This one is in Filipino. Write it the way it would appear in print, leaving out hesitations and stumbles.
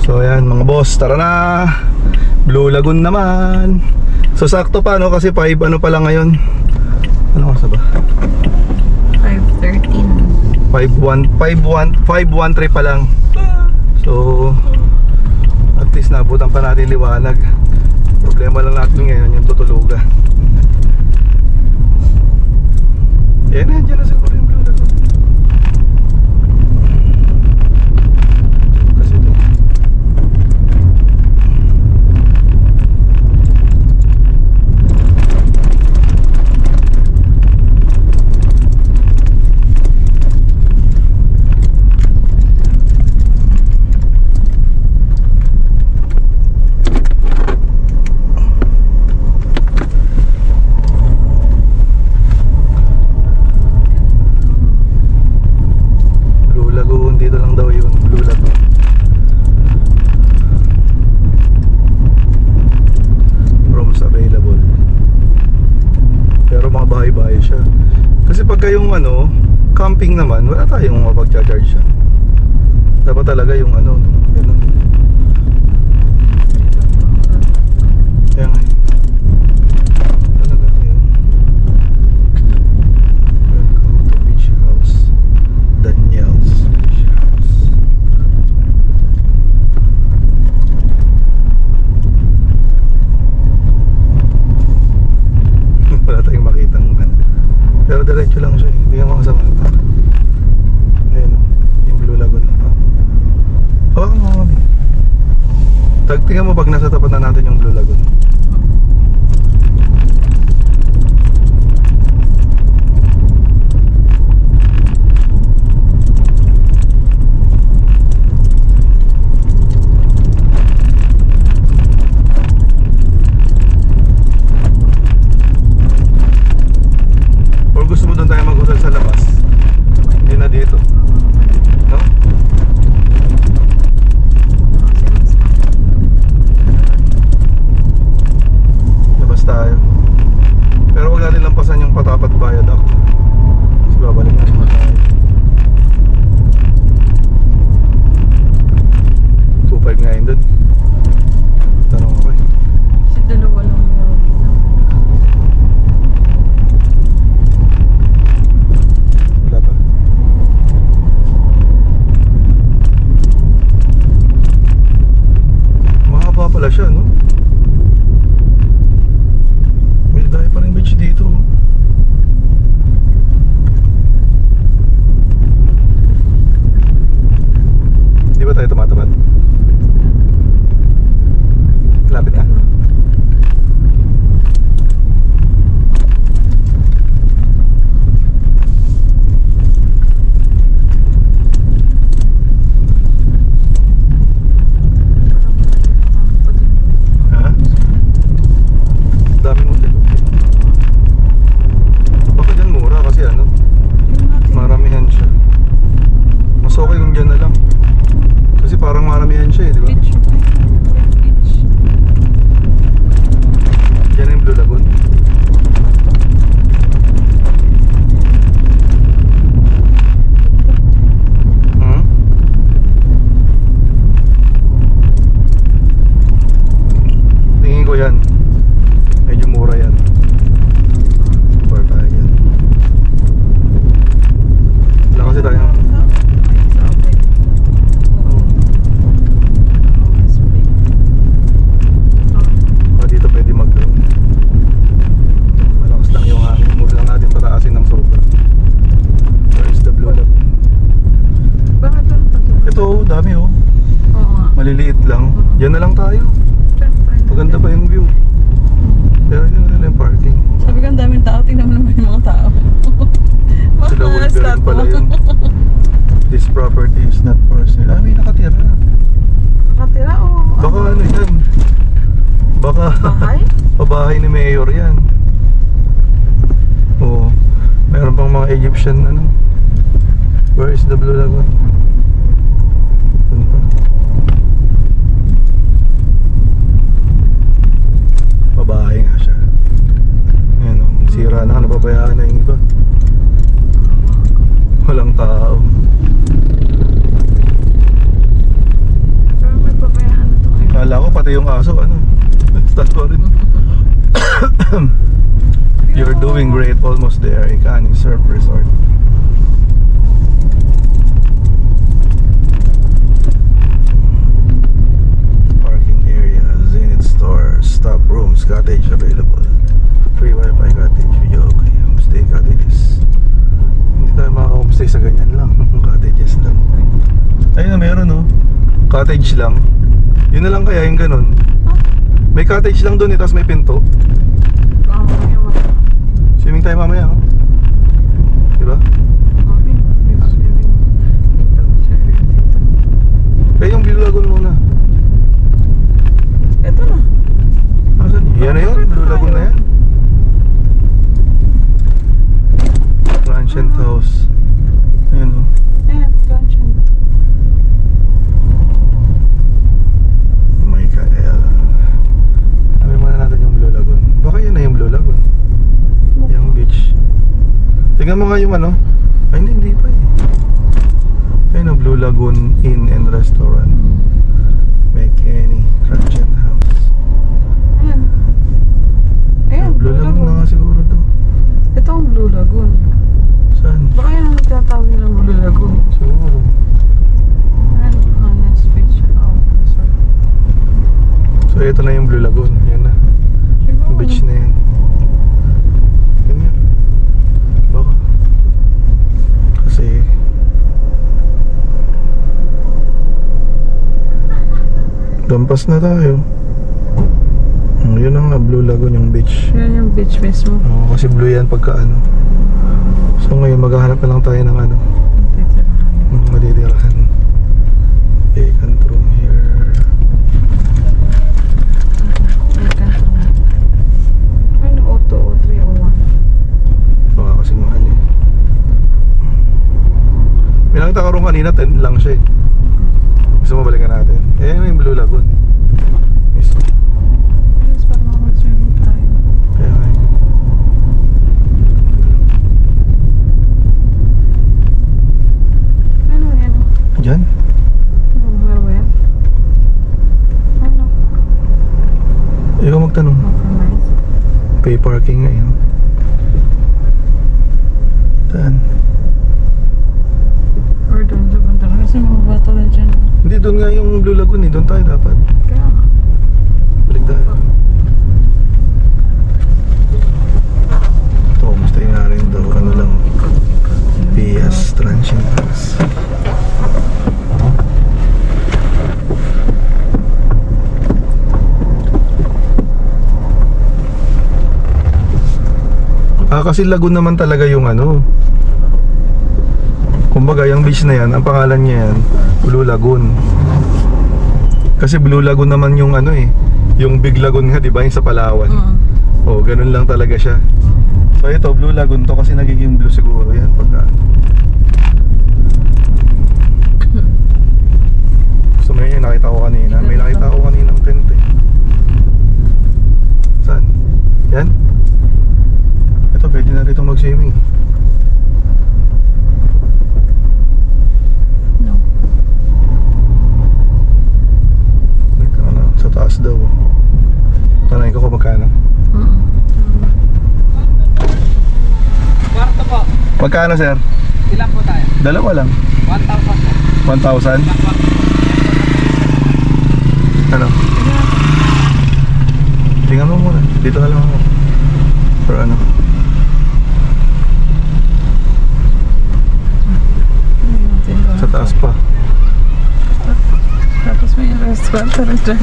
So ayan mga boss, tara na. Blue Lagoon naman. So sakto pa no, kasi 5 ano pa lang ngayon. Ano oras ba? 5:13. 5:13 pa lang. So at least nabutan pa natin liwanag. Problema lang natin ngayon yung tutulugan. Yan na, dyan na siguro yung Blue Lagoon. Kasi ito yung ano, camping naman, wala tayong mapag-charge siya. Dapat talaga yung ano, ganun. Kaya nga talaga ito yun. Welcome to Beach House, Daniel's Beach House. Wala tayong makitang ano, pero diretso lang siya, hindi ka makasama. Ayan o, yung Blue Lagoon na pa. Hawakan mo kami. Tingnan mo pag nasa tapat na natin yung Blue Lagoon. Maliliit lang. Diyan na lang tayo. Maganda pa yung view. Pero yun na lang yung parking. Sabi ko ang daming tao. Tingnan mo naman yung mga tao. Sila Wolverine pala yun. This property is not for sale. Ah, may nakatira. Nakatira o? Baka ano yan. Baka bahay? pabahay ni Mayor yan. Oo. Meron pang mga Egyptian ano. Where is the Blue Lagoon? Babae nga siya. Ayan o, sira na, nababayaan na yung iba. Walang tao. Pero may babae Kala ko pati yung aso, ano, start ko rin. You're doing great, almost there. Ikani Surf Resort. Parking area, Zenith Store, stop rooms, cottage available. Free wifi cottage, video okay. Homestay cottages. Hindi tayo makaka-homestay sa ganyan lang. Cottages lang. Ayun na, meron no. Cottage lang. Yun na lang kaya yung ganun. May cottage lang doon, tapos may pinto. Swimming tayo mamaya, oh. Diba? Kaya yung Blue Lagoon muna. Ito na. Asan? Yan na yun, Blue Lagoon na yan. Transient house. Ayan, oh. Ayan, transient. Michael. Sabi muna natin yung Blue Lagoon. Baka yan na yung Blue Lagoon. Yung beach. Tingnan mo nga yung ano. Ay hindi pa eh. Ayun ang Blue Lagoon Inn and Restaurant. McKinney Transient House. Ayan. Ayan, Blue Lagoon na nga siguro to. Ito ang Blue Lagoon. Saan? Baka yan ang tinatawag ng Blue Lagoon. Siguro. Ayan, Honest Beach Resort. So ito na yung Blue Lagoon. Yan na. Siguro. Yung beach na yan. Yun nga. Baka. Kasi dampas na tayo. Yun ang nga, Blue Lagoon yung beach. Yan yung beach mismo. Oo, kasi blue yan pagka ano. So ngayon maghahanap na lang tayo ng ano, matitirahan. Vacant room here. Ano, auto o 301? Baka kasi mahal eh. May nakita ko rin kanina, 10 lang siya eh. Gusto mo balikan natin? Eh, ano yung Blue Lagoon? Mismo. Please, para mag-swimming tayo. Kaya nga eh. Ano yan? Diyan? Ano, meron ba yan? Ano? Ikaw magtanong. Compromise. Pay parking nga yun. Saan? Or doon sa banda. Kasi mga bata na dyan. Hindi, doon nga yung Blue Lagoon eh. Doon tayo dapat. Kaya nga. Balik tayo. Ito, mustay nga rin daw. Ano lang. PS Transient House. Kasi Lagoon naman talaga yung ano. Kumbaga, yung beach na yan, ang pangalan niya yan, Blue Lagoon. Kasi Blue Lagoon naman yung ano eh, yung Big Lagoon nga, di ba? Yung sa Palawan. Oh, ganun lang talaga siya. So ito, Blue Lagoon to kasi nagiging blue siguro yan pagka. So may nakita ko kanina, may nakita ko kaninang tent eh. Saan? Yan? Ito, pwede na rito mag-swimming. No. Ano, sa taas daw. Tanay ko kung magkano. Kwarto po. Magkano sir? Ilan po tayo? Dalawa lang. 1,000 po. 1,000? Ano? Tingnan mo muna. Dito na lang ako. For ano? Sa taas pa. Tapos may restaurant na rin dyan.